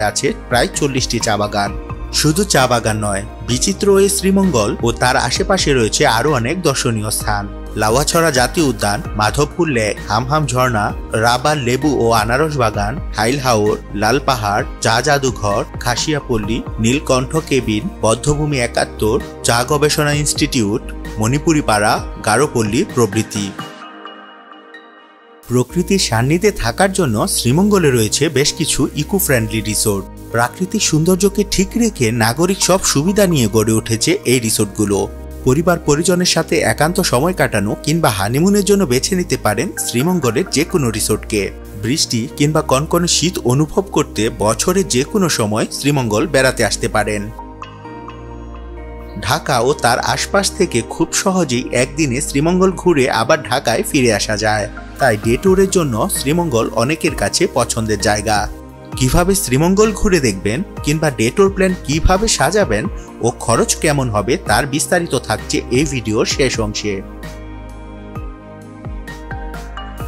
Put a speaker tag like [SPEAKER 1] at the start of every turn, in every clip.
[SPEAKER 1] আছে প্রায় 40টি চা বাগান। শুধু চা বাগান নয়, বিচিত্র এই শ্রীমঙ্গল ও তার আশেপাশে রয়েছে আরো অনেক দর্শনীয় স্থান। লাউয়াছড়া জাতীয় উদ্যান, মাধবপুর লেক, হামহাম ঝর্ণা, রাবার লেবু ও আনারস বাগান, হাইল হাওর, লাল পাহাড়, চা জাদুঘর, খাসিয়াপল্লী, নীলকণ্ঠ কেবিন, বদ্ধভূমি 71, চা গবেষণা ইনস্টিটিউট, মণিপুরি পাড়া, গারোপল্লী প্রভৃতি। প্রকৃতির সান্নিধ্যে থাকার জন্য শ্রীমঙ্গলে রয়েছে বেশ কিছু ইকো ফ্রেন্ডলি রিসোর্ট। প্রাকৃতিক সৌন্দর্যকে ঠিক রেখে নাগরিক সব সুবিধা নিয়ে গড়ে উঠেছে এই রিসোর্টগুলো। পরিবার পরিজনের সাথে একান্ত সময় কাটানো কিংবা হানিমুনের জন্য বেছে নিতে পারেন শ্রীমঙ্গলের যে কোনো রিসোর্টকে। বৃষ্টি কিংবা কনকনে শীত অনুভব করতে বছরের যে কোনো সময় শ্রীমঙ্গল বেড়াতে আসতে পারেন। ঢাকা ও তার আশপাশ থেকে খুব সহজেই একদিনে শ্রীমঙ্গল ঘুরে আবার ঢাকায় ফিরে আসা যায়। তাই ডে ট্যুরের জন্য শ্রীমঙ্গল অনেকের কাছে পছন্দের জায়গা। কিভাবে শ্রীমঙ্গল ঘুরে দেখবেন কিংবা ডে ট্যুর প্ল্যান কিভাবে সাজাবেন ও খরচ কেমন হবে তার বিস্তারিত থাকছে এই ভিডিওর শেষ অংশে।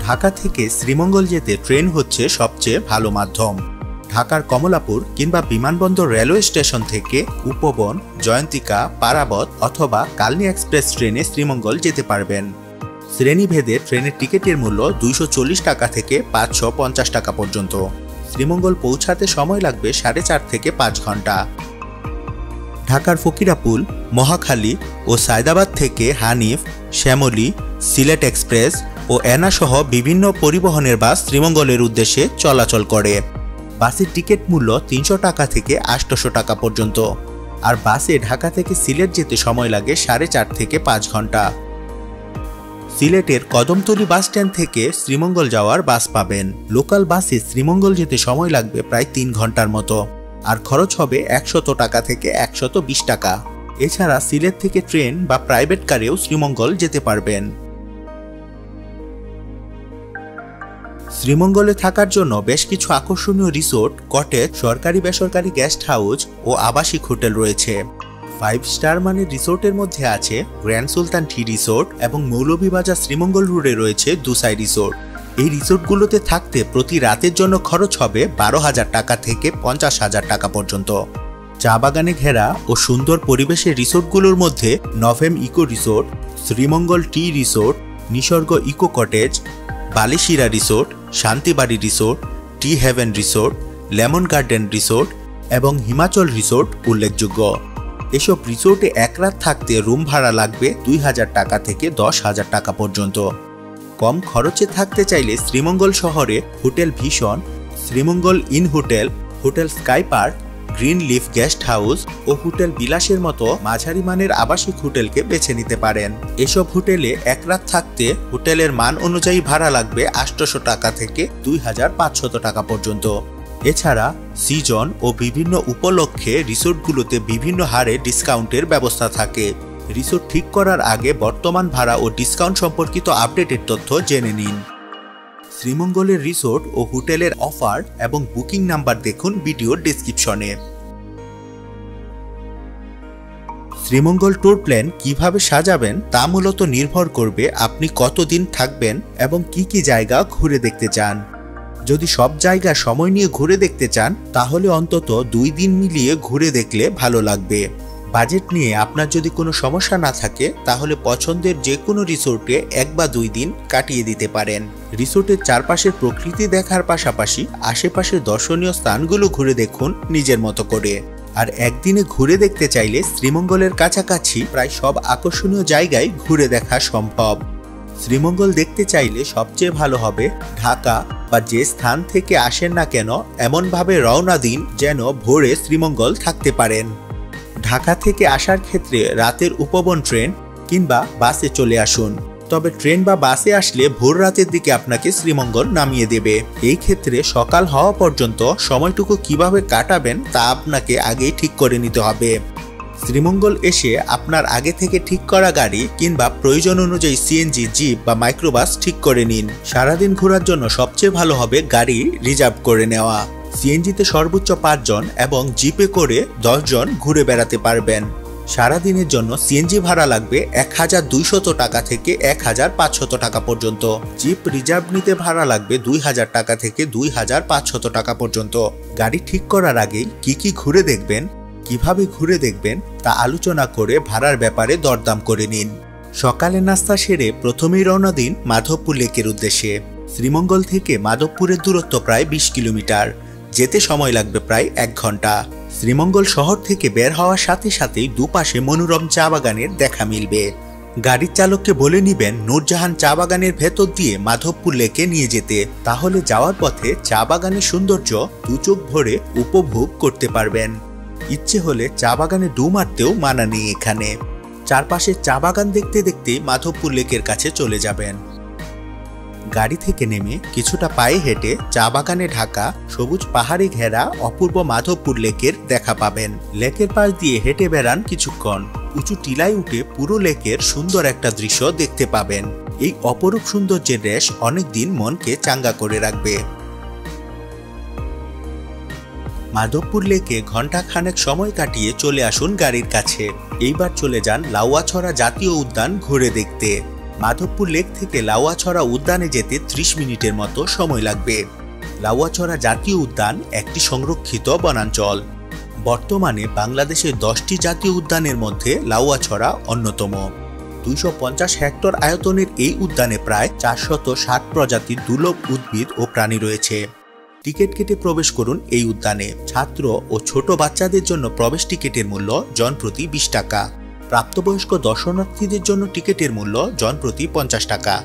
[SPEAKER 1] ঢাকা থেকে শ্রীমঙ্গল যেতে ট্রেন হচ্ছে সবচেয়ে ভালো মাধ্যম। ঢাকার কমলাপুর কিংবা বিমানবন্দর রেলওয়ে স্টেশন থেকে উপবন, জয়ন্তিকা, পারাবত অথবা কালনী এক্সপ্রেস ট্রেনে শ্রীমঙ্গল যেতে পারবেন। শ্রেণীভেদে ট্রেনের টিকিটের মূল্য 240 টাকা থেকে 550 টাকা পর্যন্ত। শ্রীমঙ্গল পৌঁছাতে সময় লাগবে 4.5 থেকে 5 ঘন্টা। ঢাকার ফকিরাপুল, মহাখালী ও সায়দাবাদ থেকে হানিফ, শ্যামলী, সিলেট এক্সপ্রেস ও এনা সহ বিভিন্ন পরিবহনের বাস শ্রীমঙ্গলের উদ্দেশ্যে চলাচল করে। বাসের টিকিট মূল্য 300 টাকা থেকে 800 টাকা পর্যন্ত। আর বাসে ঢাকা থেকে সিলেট যেতে সময় লাগে 4.5 থেকে 5 ঘন্টা। সিলেটের কদমতলী বাস স্ট্যান্ড থেকে শ্রীমঙ্গল যাওয়ার বাস পাবেন। লোকাল বাসে শ্রীমঙ্গল যেতে সময় লাগবে প্রায় 3 ঘন্টার মতো, আর খরচ হবে 100 টাকা থেকে 120 টাকা। এছাড়া সিলেট থেকে ট্রেন বা প্রাইভেট কারেও শ্রীমঙ্গল যেতে পারবেন। শ্রীমঙ্গলে থাকার জন্য বেশ কিছু আকর্ষণীয় রিসোর্ট, কটেজ, সরকারি বেসরকারি গেস্ট হাউস ও আবাসিক হোটেল রয়েছে। 5 স্টার মানের রিসোর্টের মধ্যে আছে গ্র্যান্ড সুলতান টি রিসোর্ট এবং মৌলভীবাজার শ্রীমঙ্গল রোডে রয়েছে দুসাই রিসোর্ট। এই রিসোর্টগুলোতে থাকতে প্রতি রাতের জন্য খরচ হবে 12,000 টাকা থেকে 50,000 টাকা পর্যন্ত। চা বাগানে ঘেরা ও সুন্দর পরিবেশের রিসোর্টগুলোর মধ্যে Novem eco resort, Sreemangal tea resort, Nishorgo eco cottage, Balishira resort, Shantibari resort, tea heaven resort, lemon garden resort এবং হিমাচল রিসোর্ট উল্লেখযোগ্য। এসব রিসোর্টে এক রাত থাকতে রুম ভাড়া লাগবে 2,000 টাকা থেকে 10,000 টাকা পর্যন্ত। কম খরচে থাকতে চাইলে শ্রীমঙ্গল শহরে hotel vision, Sreemangal inn hotel, hotel sky park, green leaf guest house ও হোটেল বিলাসের মতো মাঝারি মানের আবাসিক হোটেলকে বেছে নিতে পারেন। এসব হোটেলে এক রাত থাকতে হোটেলের মান অনুযায়ী ভাড়া লাগবে 800 টাকা থেকে 2,500 টাকা পর্যন্ত। এছাড়া সিজন ও বিভিন্ন উপলক্ষে রিসোর্টগুলোতে বিভিন্ন হারে ডিসকাউন্টের ব্যবস্থা থাকে। রিসোর্ট ঠিক করার আগে বর্তমান ভাড়া ও ডিসকাউন্ট সম্পর্কিত আপডেটেড তথ্য জেনে নিন। শ্রীমঙ্গলের রিসোর্ট ও হোটেলের অফার এবং বুকিং নাম্বার দেখুন ভিডিওর ডেসক্রিপশনে। শ্রীমঙ্গল ট্যুর প্ল্যান কিভাবে সাজাবেন তা মূলত নির্ভর করবে আপনি কতদিন থাকবেন এবং কি কি জায়গা ঘুরে দেখতে চান। যদি সব জায়গা সময় নিয়ে ঘুরে দেখতে চান তাহলে অন্তত 2 দিন মিলিয়ে ঘুরে দেখলে ভালো লাগবে। বাজেট নিয়ে আপনার যদি কোনো সমস্যা না থাকে তাহলে পছন্দের যে কোনো রিসোর্টে 1 বা 2 দিন কাটিয়ে দিতে পারেন। রিসোর্টের চারপাশের প্রকৃতি দেখার পাশাপাশি আশেপাশের দর্শনীয় স্থানগুলো ঘুরে দেখুন নিজের মতো করে। আর একদিনে ঘুরে দেখতে চাইলে শ্রীমঙ্গলের কাছাকাছি প্রায় সব আকর্ষণীয় জায়গায় ঘুরে দেখা সম্ভব। শ্রীমঙ্গল দেখতে চাইলে সবচেয়ে ভালো হবে ঢাকা বা যে স্থান থেকে আসেন না কেন এমনভাবে রওনা দিন যেন ভোরে শ্রীমঙ্গল থাকতে পারেন। ঢাকা থেকে আসার ক্ষেত্রে রাতের উপবন ট্রেন কিংবা বাসে চলে আসুন। তবে ট্রেন বা বাসে আসলে ভোর রাতের দিকে আপনাকে শ্রীমঙ্গল নামিয়ে দেবে। এই ক্ষেত্রে সকাল হওয়া পর্যন্ত সময়টুকু কিভাবে কাটাবেন তা আপনাকে আগেই ঠিক করে নিতে হবে। শ্রীমঙ্গল এসে আপনার আগে থেকে ঠিক করা গাড়ি কিংবা প্রয়োজন অনুযায়ী সিএনজি, জিপ বা মাইক্রোবাস ঠিক করে নিন। সারাদিন ঘোরার জন্য সবচেয়ে ভালো হবে গাড়ি রিজার্ভ করে নেওয়া। সিএনজিতে সর্বোচ্চ 5 জন এবং জিপে করে 10 জন ঘুরে বেড়াতে পারবেন। সারাদিনের জন্য সিএনজি ভাড়া লাগবে 1200 টাকা থেকে 1500 টাকা পর্যন্ত। জিপ রিজার্ভ নিতে ভাড়া লাগবে 2000 টাকা থেকে 2500 টাকা পর্যন্ত। গাড়ি ঠিক করার আগেই কি ঘুরে দেখবেন, কিভাবে ঘুরে দেখবেন তা আলোচনা করে ভাড়ার ব্যাপারে দরদাম করে নিন। সকালে নাস্তা সেরে প্রথমেই রওনা দিন মাধবপুর লেকের উদ্দেশ্যে। শ্রীমঙ্গল থেকে মাধবপুরের দূরত্ব প্রায় 20 কিলোমিটার, যেতে সময় লাগবে প্রায় 1 ঘন্টা। শ্রীমঙ্গল শহর থেকে বের হওয়ার সাথে সাথেই দুপাশে মনোরম চা বাগানের দেখা মিলবে। গাড়ির চালককে বলে নিবেন নূরজাহান চা বাগানের ভেতর দিয়ে মাধবপুর লেকে নিয়ে যেতে, তাহলে যাওয়ার পথে চা বাগানের সৌন্দর্য দু চোখ ভরে উপভোগ করতে পারবেন। ইচ্ছে হলে চা বাগানে ডুব মারতেও মানা নেই এখানে। চারপাশে চা বাগান দেখতে দেখতে মাধবপুর লেকের কাছে চলে যাবেন। গাড়ি থেকে নেমে কিছুটা পায়ে হেঁটে চা বাগানে ঢাকা সবুজ পাহাড়ে ঘেরা অপূর্ব মাধবপুর লেকের দেখা পাবেন। লেকের পাশ দিয়ে হেঁটে বেড়ান কিছুক্ষণ, উঁচু টিলায় উঠে পুরো লেকের সুন্দর একটা দৃশ্য দেখতে পাবেন। এই অপরূপ সৌন্দর্যের রেশ অনেকদিন মনকে চাঙ্গা করে রাখবে। মাধবপুর লেকে ঘন্টা খানেক সময় কাটিয়ে চলে আসুন গাড়ির কাছে। এইবার চলে যান লাউয়াছড়া জাতীয় উদ্যান ঘুরে দেখতে। মাধবপুর লেক থেকে লাউয়াছড়া উদ্যানে যেতে 30 মিনিটের মতো সময় লাগবে। লাউয়াছড়া জাতীয় উদ্যান একটি সংরক্ষিত বনাঞ্চল। বর্তমানে বাংলাদেশের 10টি জাতীয় উদ্যানের মধ্যে লাউয়াছড়া অন্যতম। 250 হেক্টর আয়তনের এই উদ্যানে প্রায় 460 প্রজাতির দুর্লভ উদ্ভিদ ও প্রাণী রয়েছে। টিকিট কেটে প্রবেশ করুন এই উদ্যানে। ছাত্র ও ছোট বাচ্চাদের জন্য প্রবেশ টিকিটের মূল্য জনপ্রতি 20 টাকা। প্রাপ্তবয়স্ক দর্শনার্থীদের জন্য টিকিটের মূল্য জনপ্রতি 50 টাকা।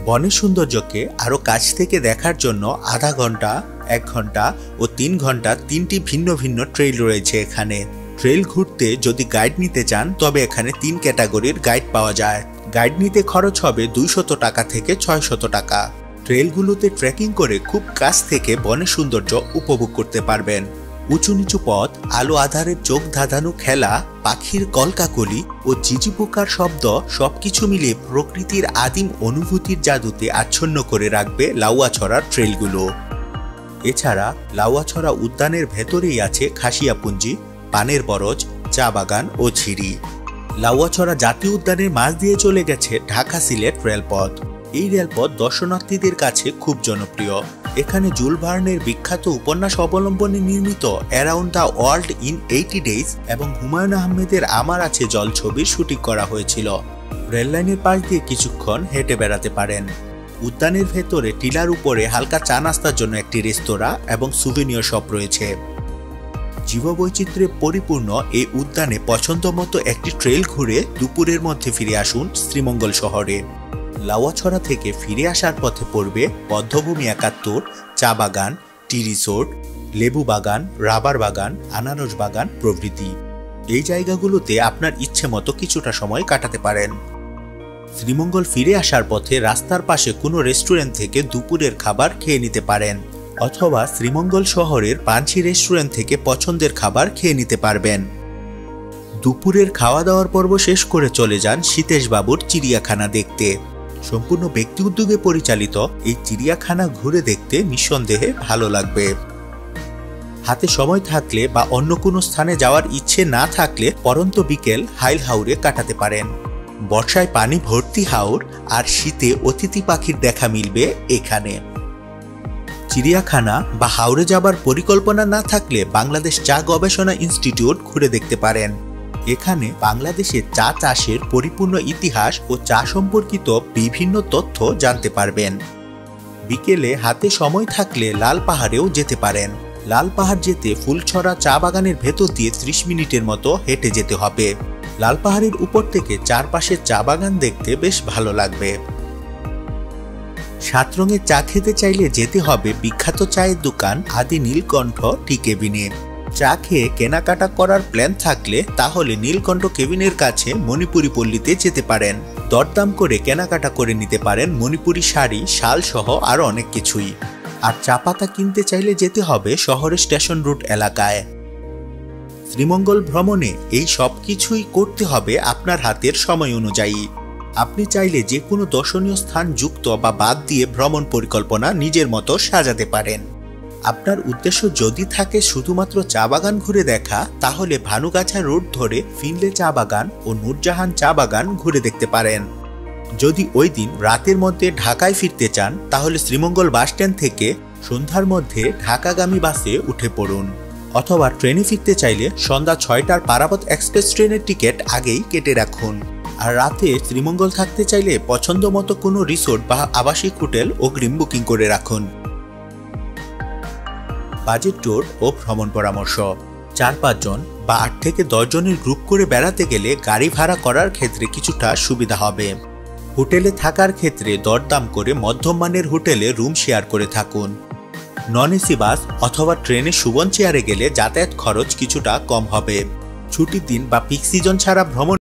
[SPEAKER 1] বনের সৌন্দর্যকে আরও কাছ থেকে দেখার জন্য আধা ঘন্টা, 1 ঘন্টা ও 3 ঘন্টা 3টি ভিন্ন ভিন্ন ট্রেইল রয়েছে এখানে। ট্রেইল ঘুরতে যদি গাইড নিতে চান তবে এখানে 3 ক্যাটাগরির গাইড পাওয়া যায়। গাইড নিতে খরচ হবে 200 টাকা থেকে 600 টাকা। ট্রেইলগুলোতে ট্রেকিং করে খুব কাছ থেকে বনের সৌন্দর্য উপভোগ করতে পারবেন। উঁচু নিচু পথ, আলো আধারের চোখ ধাঁধানো খেলা, পাখির কলকাকলি ও ঝিঝি পোকার শব্দ সবকিছু মিলে প্রকৃতির আদিম অনুভূতির জাদুতে আচ্ছন্ন করে রাখবে লাউয়াছড়ার ট্রেইলগুলো। এছাড়া লাউয়াছড়া উদ্যানের ভেতরেই আছে খাসিয়াপুঞ্জি, পানের বরজ, চা বাগান ও ঝিরি। লাউয়াছড়া জাতীয় উদ্যানের মাঝ দিয়ে চলে গেছে ঢাকা-সিলেট রেলপথ। এই রেলপথ দর্শনার্থীদের কাছে খুব জনপ্রিয়। এখানে জুল ভার্নের বিখ্যাত উপন্যাস অবলম্বনে নির্মিত around the world in 80 days এবং হুমায়ুন আহমেদের আমার আছে জল ছবির শুটিং করা হয়েছিল। রেললাইনের পাশ দিয়ে কিছুক্ষণ হেঁটে বেড়াতে পারেন। উদ্যানের ভেতরে টিলার উপরে হালকা চা নাস্তার জন্য একটি রেস্তোরাঁ এবং সুভেনিয়ার শপ রয়েছে। জীববৈচিত্র্যে পরিপূর্ণ এই উদ্যানে পছন্দ মতো একটি ট্রেইল ঘুরে দুপুরের মধ্যে ফিরে আসুন শ্রীমঙ্গল শহরে। লাউয়াছড়া থেকে ফিরে আসার পথে পড়বে বদ্ধভূমি 71, চা বাগান, টি রিসোর্ট, লেবু বাগান, রাবার বাগান, আনারস বাগান প্রভৃতি। এই জায়গাগুলোতে আপনার ইচ্ছে মতো কিছুটা সময় কাটাতে পারেন। শ্রীমঙ্গল ফিরে আসার পথে রাস্তার পাশে কোনো রেস্টুরেন্ট থেকে দুপুরের খাবার খেয়ে নিতে পারেন, অথবা শ্রীমঙ্গল শহরের পাঞ্চি রেস্টুরেন্ট থেকে পছন্দের খাবার খেয়ে নিতে পারবেন। দুপুরের খাওয়া দাওয়ার পর্ব শেষ করে চলে যান সীতেশ বাবুর চিড়িয়াখানা দেখতে। সম্পূর্ণ ব্যক্তি উদ্যোগে পরিচালিত এই চিড়িয়াখানা ঘুরে দেখতে নিঃসন্দেহে ভালো লাগবে। হাতে সময় থাকলে বা অন্য কোনো স্থানে যাওয়ার ইচ্ছে না থাকলে পরন্ত বিকেল হাইল হাওরে কাটাতে পারেন। বর্ষায় পানি ভর্তি হাওর আর শীতে অতিথি পাখির দেখা মিলবে এখানে। চিড়িয়াখানা বা হাওরে যাবার পরিকল্পনা না থাকলে বাংলাদেশ চা গবেষণা ইনস্টিটিউট ঘুরে দেখতে পারেন। এখানে বাংলাদেশের চা চাষের পরিপূর্ণ ইতিহাস ও চা সম্পর্কিত বিভিন্ন তথ্য জানতে পারবেন। বিকেলে হাতে সময় থাকলে লাল পাহাড়েও যেতে পারেন। লাল পাহাড় যেতে ফুলছড়া চা বাগানের ভেতর দিয়ে 30 মিনিটের মতো হেঁটে যেতে হবে। লাল পাহাড়ের উপর থেকে চারপাশে চা বাগান দেখতে বেশ ভালো লাগবে। 7 রঙের চা খেতে চাইলে যেতে হবে বিখ্যাত চায়ের দোকান আদি নীলকণ্ঠ টি কেবিনে। চা খেয়ে কেনাকাটা করার প্ল্যান থাকলে তাহলে নীলকণ্ঠ কেবিনের কাছে মণিপুরি পল্লীতে যেতে পারেন। দরদাম করে কেনাকাটা করে নিতে পারেন মণিপুরি শাড়ি, শাল সহ আরো অনেক কিছুই। আর চা পাতা কিনতে চাইলে যেতে হবে শহরের স্টেশন রুট এলাকায়। শ্রীমঙ্গল ভ্রমণে এই সব কিছুই করতে হবে আপনার হাতের সময় অনুযায়ী। আপনি চাইলে যে কোনো দর্শনীয় স্থান যুক্ত বা বাদ দিয়ে ভ্রমণ পরিকল্পনা নিজের মতো সাজাতে পারেন। আপনার উদ্দেশ্য যদি থাকে শুধুমাত্র চা বাগান ঘুরে দেখা, তাহলে ভানুগাছা রোড ধরে ফিনলে চা বাগান ও নূরজাহান চা বাগান ঘুরে দেখতে পারেন। যদি ওই দিন রাতের মধ্যে ঢাকায় ফিরতে চান, তাহলে শ্রীমঙ্গল বাসস্ট্যান্ড থেকে সন্ধ্যার মধ্যে ঢাকাগামী বাসে উঠে পড়ুন, অথবা ট্রেনে ফিরতে চাইলে সন্ধ্যা 6টার পারাবত এক্সপ্রেস ট্রেনের টিকিট আগেই কেটে রাখুন। আর রাতে শ্রীমঙ্গল থাকতে চাইলে পছন্দ মতো কোনো রিসোর্ট বা আবাসিক হোটেল অগ্রিম বুকিং করে রাখুন। বাজেট ট্যুর ও ভ্রমণ পরামর্শ: 4-5 জন বা 8 থেকে 10 জনের গ্রুপ করে বেড়াতে গেলে গাড়ি ভাড়া করার ক্ষেত্রে কিছুটা সুবিধা হবে। হোটেলে থাকার ক্ষেত্রে দরদাম করে মধ্যম মানের হোটেলে রুম শেয়ার করে থাকুন। নন এসি বাস অথবা ট্রেনে সুবন চেয়ারে গেলে যাতায়াত খরচ কিছুটা কম হবে। ছুটির দিন বা পিক সিজন ছাড়া ভ্রমণ